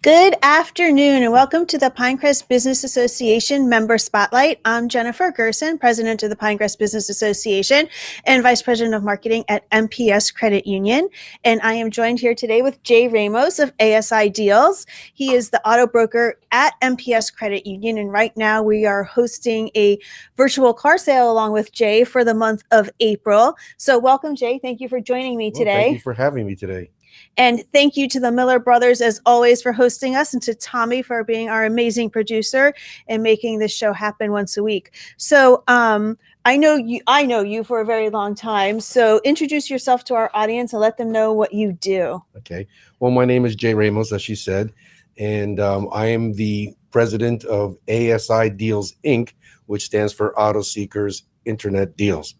Good afternoon and welcome to the Pinecrest Business Association Member Spotlight. I'm Jennifer Gerson, President of the Pinecrest Business Association and Vice President of Marketing at MPS Credit Union. And I am joined here today with Jay Ramos of ASI Deals. He is the auto broker at MPS Credit Union. And right now we are hosting a virtual car sale along with Jay for the month of April. So welcome, Jay. Thank you for joining me today. Thank you for having me today. And thank you to the Miller brothers, as always, for hosting us, and to Tommy for being our amazing producer and making this show happen once a week. So I know you for a very long time. So introduce yourself to our audience and let them know what you do. Okay. Well, my name is Jay Ramos, as she said, and I am the president of ASI Deals, Inc., which stands for Auto Seekers Internet Deals.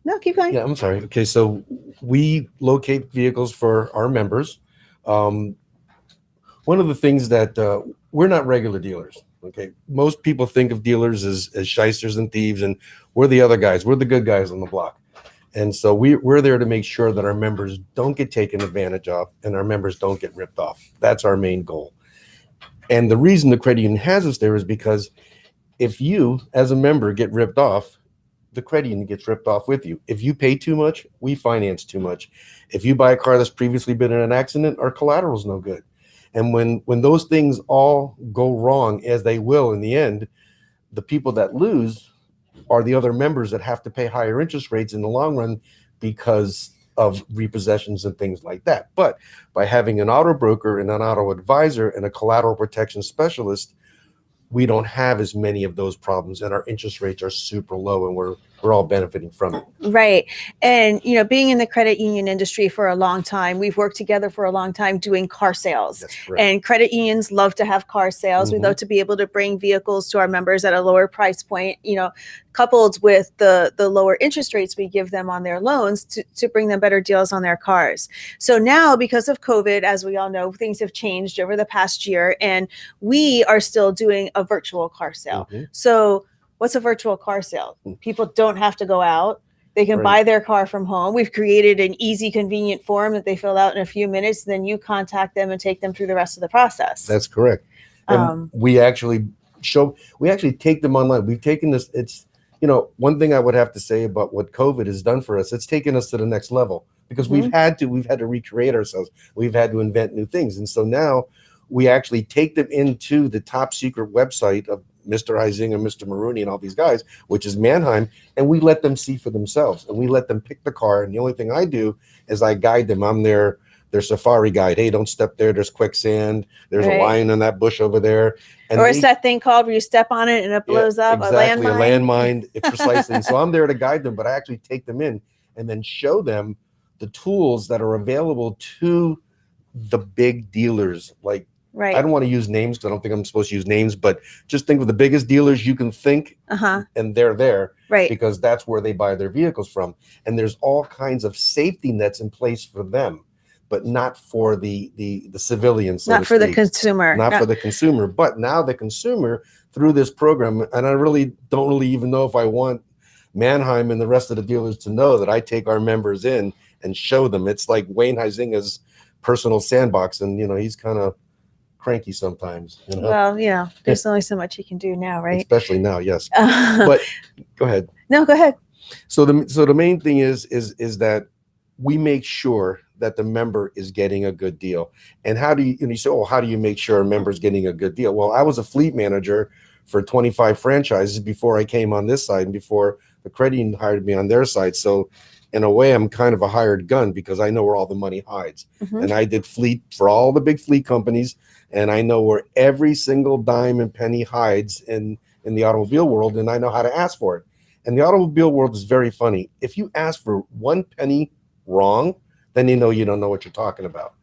No, keep going. Yeah, I'm sorry. Okay, so we locate vehicles for our members. One of the things that we're not regular dealers. Okay, most people think of dealers as shysters and thieves, and we're the other guys. We're the good guys on the block. And so we're there to make sure that our members don't get taken advantage of and our members don't get ripped off. That's our main goal. And the reason the credit union has us there is because if you, as a member, get ripped off, the credit union gets ripped off with you. If you pay too much, we finance too much. If you buy a car that's previously been in an accident, our collateral is no good. And when those things all go wrong, as they will in the end, the people that lose are the other members that have to pay higher interest rates in the long run because of repossessions and things like that. But by having an auto broker and an auto advisor and a collateral protection specialist, we don't have as many of those problems, and our interest rates are super low, and we're all benefiting from it. Right. And, being in the credit union industry for a long time, we've worked together for a long time doing car sales. That's correct. And credit unions love to have car sales. We love to be able to bring vehicles to our members at a lower price point, coupled with the lower interest rates we give them on their loans to bring them better deals on their cars. So now, because of COVID, as we all know, things have changed over the past year, and we are still doing a virtual car sale. So what's a virtual car sale? People don't have to go out. They can buy their car from home. We've created an easy, convenient form that they fill out in a few minutes. Then you contact them and take them through the rest of the process. That's correct. And we actually take them online. We've taken this. It's, one thing I would have to say about what COVID has done for us, it's taken us to the next level because we've had to recreate ourselves. We've had to invent new things. And so now we actually take them into the top secret website of Mr. Huizinga, Mr. Maroney, and all these guys, which is Mannheim, and we let them see for themselves, and we let them pick the car. And the only thing I do is I guide them. I'm their safari guide. Hey, don't step there. There's quicksand. There's a lion in that bush over there. And it's that thing called where you step on it and it blows up. Exactly, a landmine. Precisely. So I'm there to guide them, but I actually take them in and then show them the tools that are available to the big dealers. Like, I don't want to use names because I don't think I'm supposed to use names, but just think of the biggest dealers you can think, and they're there because that's where they buy their vehicles from. And there's all kinds of safety nets in place for them, but not for the civilians. Not for the consumer. Not for the consumer. But now the consumer, through this program, and I don't even know if I want Mannheim and the rest of the dealers to know that I take our members in and show them. It's like Wayne Huizinga's personal sandbox, and he's kind of cranky sometimes. Well, there's only so much he can do now, right? Especially now, yes. But go ahead. No, go ahead. So the main thing is that we make sure that the member is getting a good deal. And how do you say, how do you make sure a member is getting a good deal? Well, I was a fleet manager for 25 franchises before I came on this side and before the credit union hired me on their side. So in a way, I'm kind of a hired gun because I know where all the money hides. And I did fleet for all the big fleet companies, and I know where every single dime and penny hides in the automobile world, and I know how to ask for it. And the automobile world is very funny. If you ask for 1 penny wrong, then you don't know what you're talking about.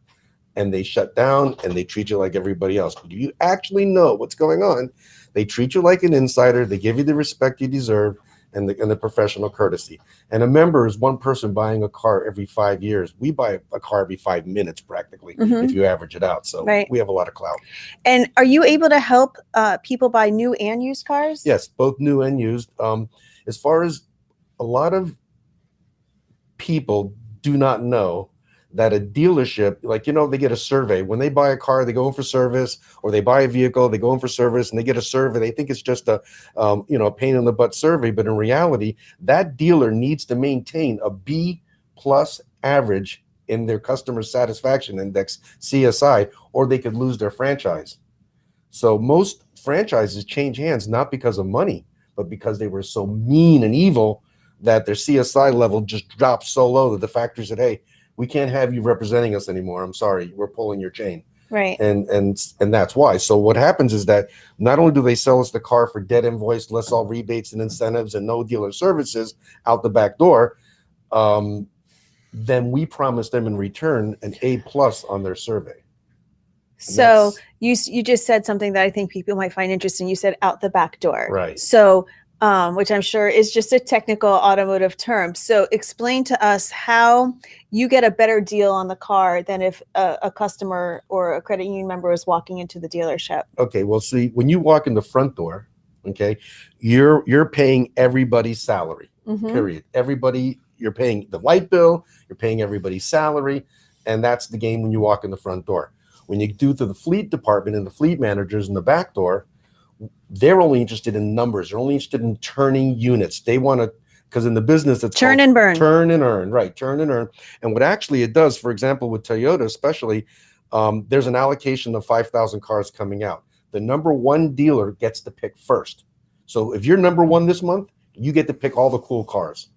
And they shut down and they treat you like everybody else. But if you actually know what's going on, they treat you like an insider. They give you the respect you deserve and the professional courtesy. And a member is one person buying a car every 5 years. We buy a car every 5 minutes practically, if you average it out. So we have a lot of clout. And are you able to help people buy new and used cars? Yes, both new and used. As far as a lot of people do not know that a dealership, like, they get a survey. When they buy a car, they go in for service, or they buy a vehicle, they go in for service, and they get a survey. They think it's just a pain in the butt survey. But in reality, that dealer needs to maintain a B+ average in their customer satisfaction index, CSI, or they could lose their franchise. So most franchises change hands, not because of money, but because they were so mean and evil that their CSI level just dropped so low that the factory said, hey, we can't have you representing us anymore. I'm sorry, we're pulling your chain. Right. And that's why. So what happens is that not only do they sell us the car for dead invoice, less all rebates and incentives and no dealer services out the back door, then we promise them in return an A+ on their survey. So you just said something that I think people might find interesting. You said out the back door. Right. So which I'm sure is just a technical automotive term. So explain to us how you get a better deal on the car than if a customer or a credit union member is walking into the dealership. Okay, well, see, when you walk in the front door, okay, you're paying everybody's salary, period. Everybody, you're paying the light bill, you're paying everybody's salary, and that's the game when you walk in the front door. When you do to the fleet department and the fleet managers in the back door, they're only interested in numbers. They're only interested in turning units. They want to, because in the business, it's turn and burn. Turn and earn, right? Turn and earn. And what actually it does, for example, with Toyota especially, there's an allocation of 5,000 cars coming out. The number one dealer gets to pick first. So if you're number one this month, you get to pick all the cool cars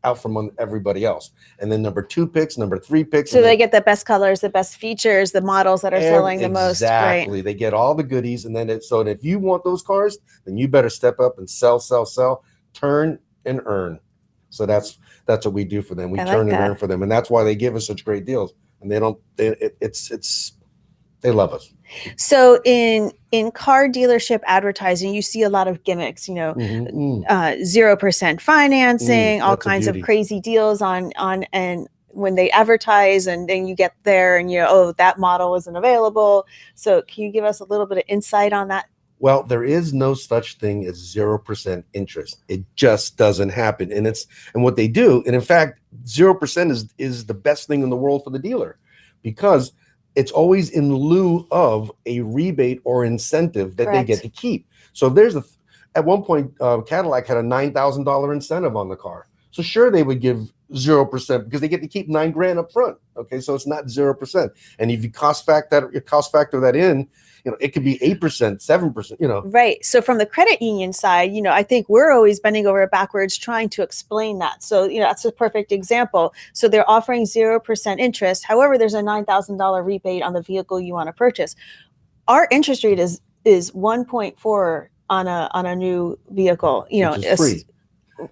out from everybody else. And then number two picks, number three picks. So they get the best colors, the best features, the models that are selling the most. Exactly. Right? They get all the goodies. And then so if you want those cars, then you better step up and sell, turn and earn. So that's what we do for them. We turn and earn for them. And that's why they give us such great deals. And they love us. So in car dealership advertising, you see a lot of gimmicks, 0% financing, all kinds of crazy deals on and when they advertise, and then you get there and that model isn't available. So can you give us a little bit of insight on that? Well, there is no such thing as 0% interest. It just doesn't happen. And what they do, and in fact, 0% is the best thing in the world for the dealer, because it's always in lieu of a rebate or incentive that they get to keep. So at one point, Cadillac had a $9,000 incentive on the car. So sure, they would give 0% because they get to keep $9,000 up front. Okay, so it's not 0%. And if you cost factor that in, it could be 8%, 7%, Right. So from the credit union side, I think we're always bending over backwards trying to explain that. So, that's a perfect example. So they're offering 0% interest. However, there's a $9,000 rebate on the vehicle you want to purchase. Our interest rate is 1.4 on a new vehicle, which is free.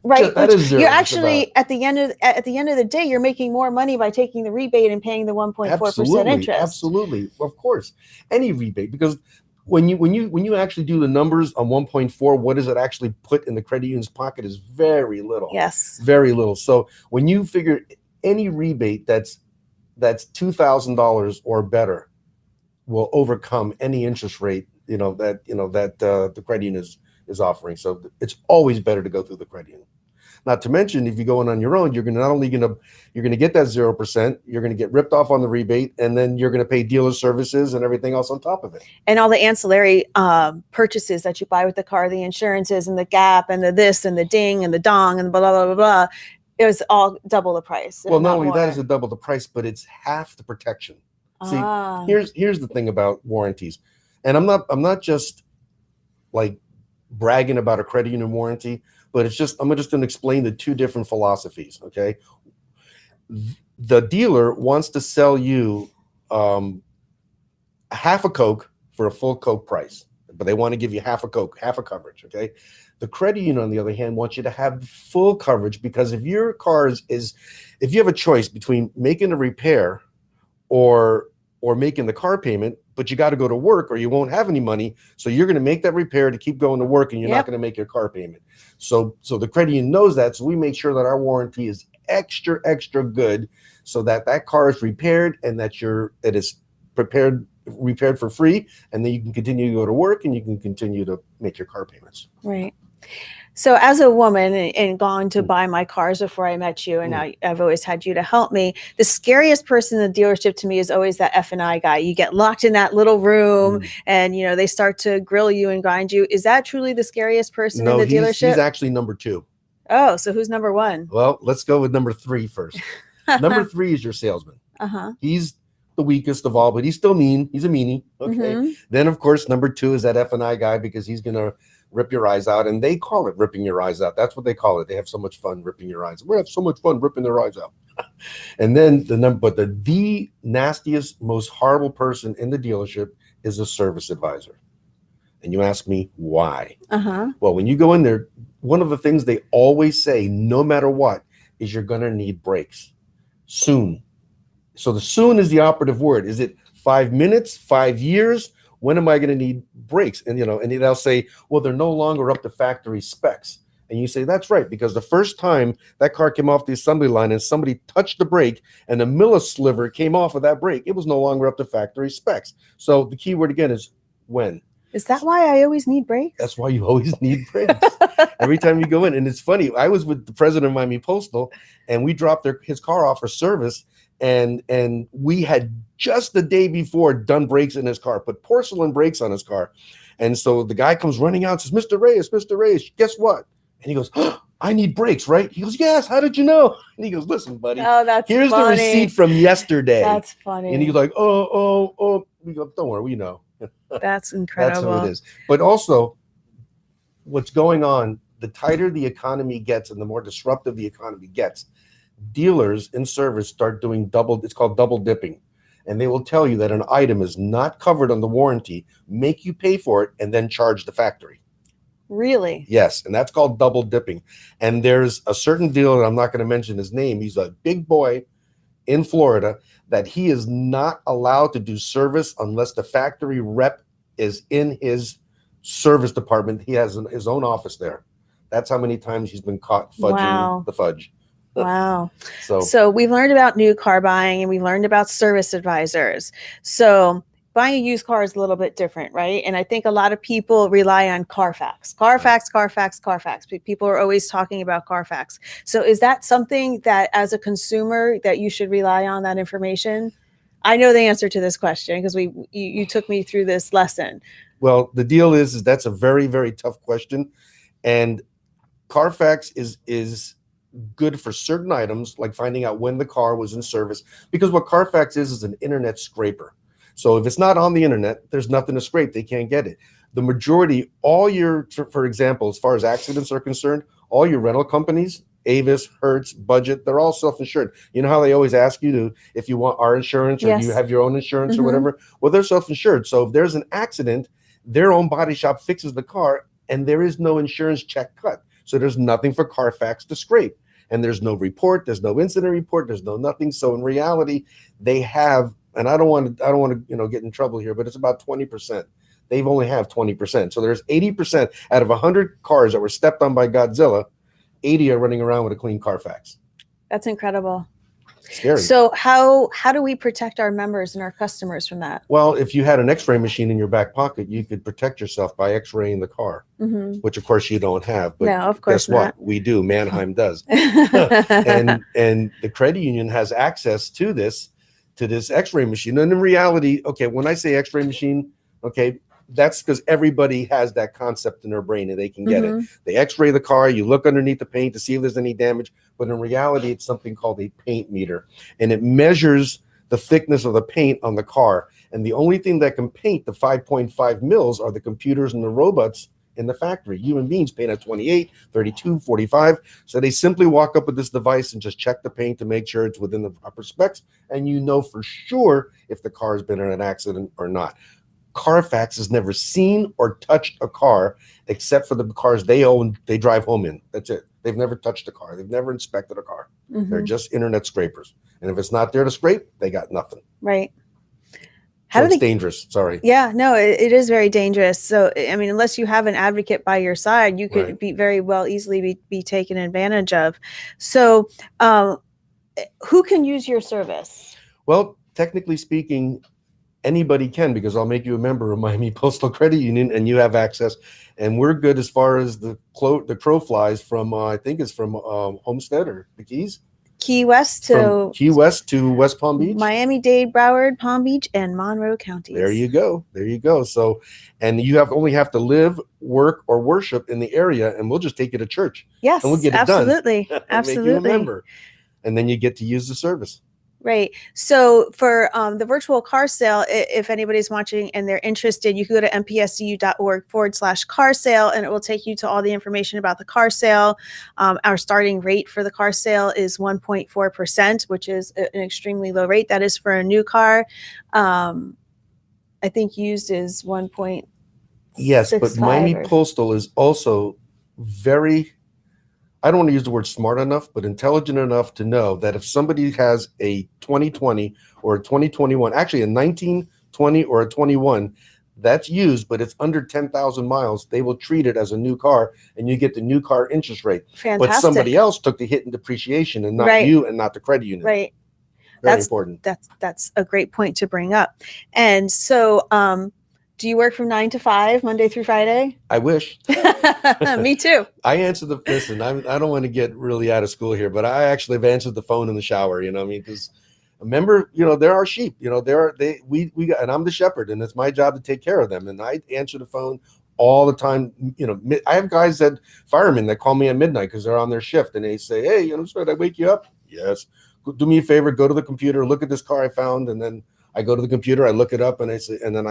Right. You're actually at the end of the day, you're making more money by taking the rebate and paying the 1.4% interest. Absolutely. Of course. Any rebate, because when you actually do the numbers on 1.4, what does it actually put in the credit union's pocket is very little. Yes. Very little. So when you figure any rebate that's $2,000 or better will overcome any interest rate, that the credit union is offering. So it's always better to go through the credit union. Not to mention, if you go in on your own, you're going to get that 0%, you're going to get ripped off on the rebate, and then you're going to pay dealer services and everything else on top of it. And all the ancillary purchases that you buy with the car, the insurances and the gap and the this and the ding and the dong and blah, blah, blah, blah, it was all double the price. Well, not only that is it double the price, but it's half the protection. See, here's the thing about warranties. And I'm not just like bragging about a credit union warranty, but I'm just going to explain the two different philosophies. Okay, the dealer wants to sell you half a Coke for a full Coke price, but they want to give you half a Coke, half a coverage. Okay, the credit union, on the other hand, wants you to have full coverage, because if your car if you have a choice between making a repair or making the car payment, but you got to go to work or you won't have any money. So you're going to make that repair to keep going to work, and you're not going to make your car payment. So the credit union knows that. So we make sure that our warranty is extra, extra good, so that car is repaired and that it is repaired for free. And then you can continue to go to work and you can continue to make your car payments. Right. So as a woman and gone to buy my cars before I met you, and I've always had you to help me, the scariest person in the dealership to me is always that F&I guy. You get locked in that little room and, you know, they start to grill you and grind you. Is that truly the scariest person in the dealership? He's actually number 2. Oh, so who's number 1? Well, let's go with number 3 first. Number 3 is your salesman. He's the weakest of all, but he's still mean. He's a meanie. Okay. Then, of course, number 2 is that F&I guy, because he's going to rip your eyes out, and they call it ripping your eyes out. That's what they call it. They have so much fun ripping your eyes. We have so much fun ripping their eyes out. And then the nastiest, most horrible person in the dealership is a service advisor. And you ask me why? Well, when you go in there, one of the things they always say, no matter what, is you're going to need brakes soon. So the soon is the operative word. Is it 5 minutes, 5 years? When am I going to need brakes? And, you know, and they'll say, well, they're no longer up to factory specs. And you say, that's right, because the first time that car came off the assembly line and somebody touched the brake and a millisliver came off of that brake, it was no longer up to factory specs. So the key word again is when. Is that why I always need brakes? That's why you always need brakes. Every time you go in. And it's funny, I was with the president of Miami Postal, and we dropped his car off for service. And we had just the day before done brakes in his car, put porcelain brakes on his car. And so the guy comes running out and says, Mr. Reyes, guess what? And he goes, oh, I need brakes, right? He goes, yes, how did you know? And he goes, listen, buddy, here's the receipt from yesterday. That's funny. And he's like, oh. We go, don't worry, we know. That's incredible. That's who it is. But also, what's going on, the tighter the economy gets and the more disruptive the economy gets, dealers in service start doing it's called double dipping. And they will tell you that an item is not covered on the warranty, make you pay for it, and then charge the factory. Really? Yes, and that's called double dipping. And there's a certain dealer, I'm not going to mention his name, he's a big boy in Florida, that he is not allowed to do service unless the factory rep is in his service department. He has his own office there. That's how many times he's been caught fudging the fudge. Wow. So we've learned about new car buying, and we've learned about service advisors. So buying a used car is a little bit different, right? And I think a lot of people rely on Carfax. People are always talking about Carfax. So is that something that as a consumer that you should rely on, that information? I know the answer to this question because you took me through this lesson. Well, the deal is that's a very, very tough question. And Carfax is good for certain items, like finding out when the car was in service, because what Carfax is an internet scraper. So if it's not on the internet, there's nothing to scrape. They can't get it. The majority, for example, as far as accidents are concerned, all your rental companies, Avis, Hertz, Budget, they're all self-insured. You know how they always ask you if you want our insurance or do you have your own insurance or whatever? Well, they're self-insured. So if there's an accident, their own body shop fixes the car and there is no insurance check cut. So there's nothing for Carfax to scrape. And there's no report, there's no incident report, there's no nothing. So in reality, they have, and I don't want to get in trouble here, but it's about 20%. They've only have 20%. So there's 80% out of 100 cars that were stepped on by Godzilla, 80 are running around with a clean Carfax. That's incredible. Scary. So how do we protect our members and our customers from that? Well, if you had an Xray machine in your back pocket, you could protect yourself by X-raying the car, which of course you don't have. But no, of course guess what? not. We do. Mannheim does. and the credit union has access to this X-ray machine. And in reality, okay, when I say X-ray machine, okay, that's because everybody has that concept in their brain and they can get it. They X-ray the car, you look underneath the paint to see if there's any damage, but in reality, it's something called a paint meter, and it measures the thickness of the paint on the car. And the only thing that can paint the 5.5 mils are the computers and the robots in the factory. Human beings paint at 28, 32, 45. So they simply walk up with this device and just check the paint to make sure it's within the proper specs, and you know for sure if the car has been in an accident or not. Carfax has never seen or touched a car except for the cars they own, they drive home in. That's it. They've never touched a car. They've never inspected a car. They're just internet scrapers. And if it's not there to scrape, they got nothing. Right. It's dangerous. Sorry. Yeah, no, it is very dangerous. So, I mean, unless you have an advocate by your side, you could be very well easily be taken advantage of. So who can use your service? Well, technically speaking, anybody can, because I'll make you a member of Miami Postal Credit Union and you have access. And we're good as far as the crow flies from, I think it's from Homestead or the Keys. Key West From Key West to West Palm Beach, Miami-Dade, Broward, Palm Beach, and Monroe counties. There you go. There you go. So, and you only have to live, work, or worship in the area, and we'll just take you to church. Yes, and we'll get it absolutely, done. absolutely. Make you a member, and then you get to use the service. Right. So for the virtual car sale, if anybody's watching and they're interested, you can go to mpscu.org/car sale, and it will take you to all the information about the car sale. Our starting rate for the car sale is 1.4%, which is an extremely low rate. That is for a new car. I think used is 1.65. Yes, but Miami Postal is also very, I don't want to use the word smart enough, but intelligent enough to know that if somebody has a 2020 or a 2021, actually a 1920 or a 21, that's used, but it's under 10,000 miles, they will treat it as a new car, and you get the new car interest rate. Fantastic. But somebody else took the hit in depreciation, and not Right. you and not the credit union. Right. Very important. That's a great point to bring up. And so, do you work from 9 to 5, Monday through Friday? I wish. Me too. I answer listen, I don't want to get really out of school here, but I actually have answered the phone in the shower, you know what I mean? Because remember, there are sheep, we got, and I'm the shepherd, and it's my job to take care of them. And I answer the phone all the time. I have guys firemen that call me at midnight because they're on their shift, and they say, hey, should I wake you up? Yes. Do me a favor, go to the computer, look at this car I found. And then I go to the computer, I look it up, and I say, and then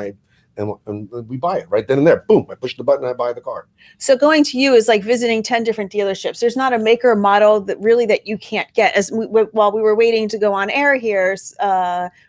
and we buy it right then and there. Boom, I push the button, I buy the car. So going to you is like visiting 10 different dealerships. There's not a maker or model that you can't get. While we were waiting to go on air here,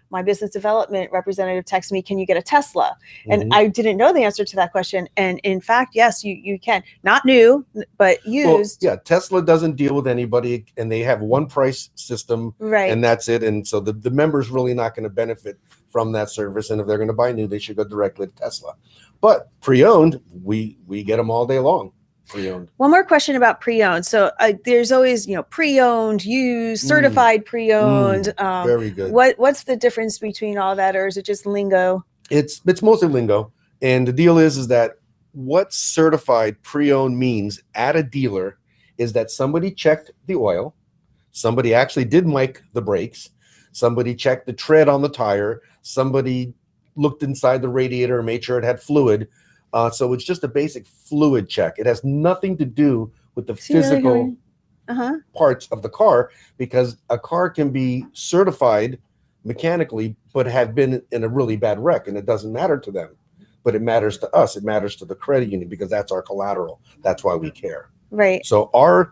my business development representative texted me, can you get a Tesla? And I didn't know the answer to that question. And in fact, yes, you can. Not new, but used. Well, yeah, Tesla doesn't deal with anybody, and they have one price system, right? And that's it. And so the member's really not going to benefit from that service. And if they're going to buy new, they should go directly to Tesla. But pre-owned, we get them all day long. Pre-owned. One more question about pre-owned. So there's always, pre-owned, used, certified pre-owned. Very good. What's the difference between all that, or is it just lingo? It's mostly lingo. And the deal is that what certified pre-owned means at a dealer is that somebody checked the oil, somebody actually did mic the brakes, somebody checked the tread on the tire, somebody looked inside the radiator and made sure it had fluid. So it's just a basic fluid check. It has nothing to do with the physical parts of the car, because a car can be certified mechanically but have been in a really bad wreck, and it doesn't matter to them. But it matters to us. It matters to the credit union, because that's our collateral. That's why we care. Right. So our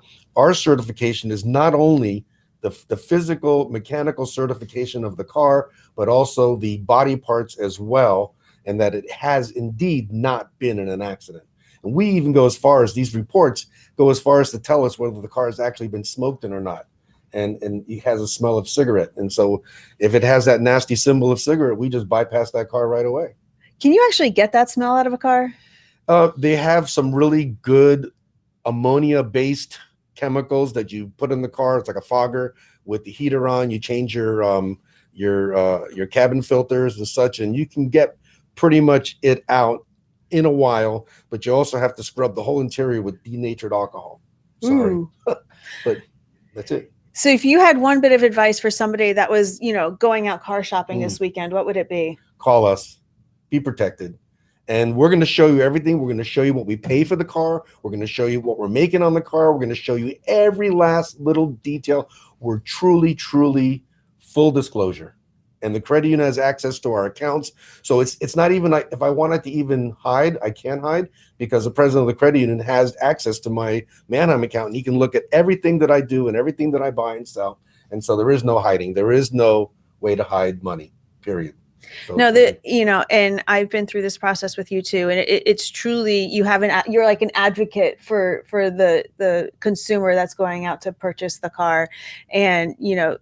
certification is not only the physical mechanical certification of the car, but also the body parts as well, and that it has indeed not been in an accident. And we even go as far as, these reports go as far as to tell us whether the car has actually been smoked in or not. And it has a smell of cigarette. And so if it has that nasty symbol of cigarette, we just bypass that car right away. Can you actually get that smell out of a car? They have some really good ammonia-based chemicals that you put in the car. It's like a fogger with the heater on. You change your cabin filters and such, and you can get pretty much it out in a while. But you also have to scrub the whole interior with denatured alcohol. Sorry, but that's it. So if you had one bit of advice for somebody that was, going out car shopping this weekend, what would it be? Call us. Be protected. And we're going to show you everything. We're going to show you what we pay for the car. We're going to show you what we're making on the car. We're going to show you every last little detail. We're truly, truly full disclosure. And the credit union has access to our accounts. So it's not even like, if I wanted to even hide, I can't hide, because the president of the credit union has access to my Manheim account, and he can look at everything that I do and everything that I buy and sell. And so there is no hiding. There is no way to hide money, period. So, no, and I've been through this process with you too, and it's truly, you're like an advocate for the consumer that's going out to purchase the car. And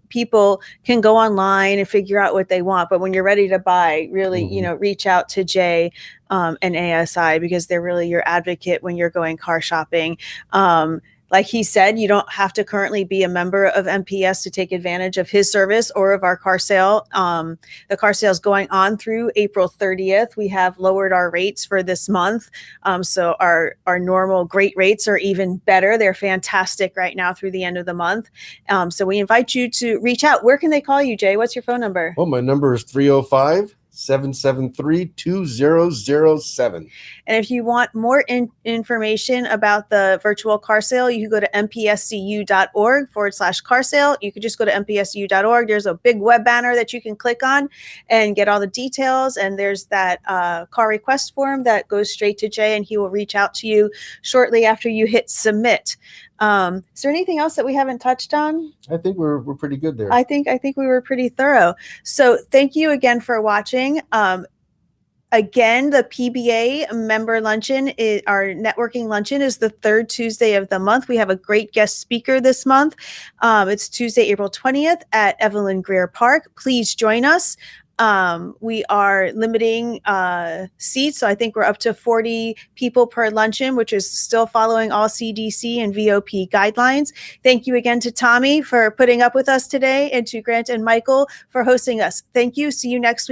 people can go online and figure out what they want, but when you're ready to buy, really reach out to Jay and ASI, because they're really your advocate when you're going car shopping. Like he said, you don't have to currently be a member of MPS to take advantage of his service or of our car sale. The car sale is going on through April 30th. We have lowered our rates for this month. So our normal great rates are even better. They're fantastic right now through the end of the month. So we invite you to reach out. Where can they call you, Jay? What's your phone number? Well, my number is 305-773-2007. And if you want more information about the virtual car sale, you can go to mpscu.org/car sale. You can just go to mpscu.org. There's a big web banner that you can click on and get all the details. And there's that car request form that goes straight to Jay, and he will reach out to you shortly after you hit submit. Is there anything else that we haven't touched on? I think we're pretty good there. I think we were pretty thorough. So thank you again for watching. Again, the PBA member luncheon, our networking luncheon, is the third Tuesday of the month. We have a great guest speaker this month. It's Tuesday, April 20th at Evelyn Greer Park. Please join us. We are limiting seats, so I think we're up to 40 people per luncheon, which is still following all CDC and VOP guidelines. Thank you again to Tommy for putting up with us today, and to Grant and Michael for hosting us. Thank you. See you next week.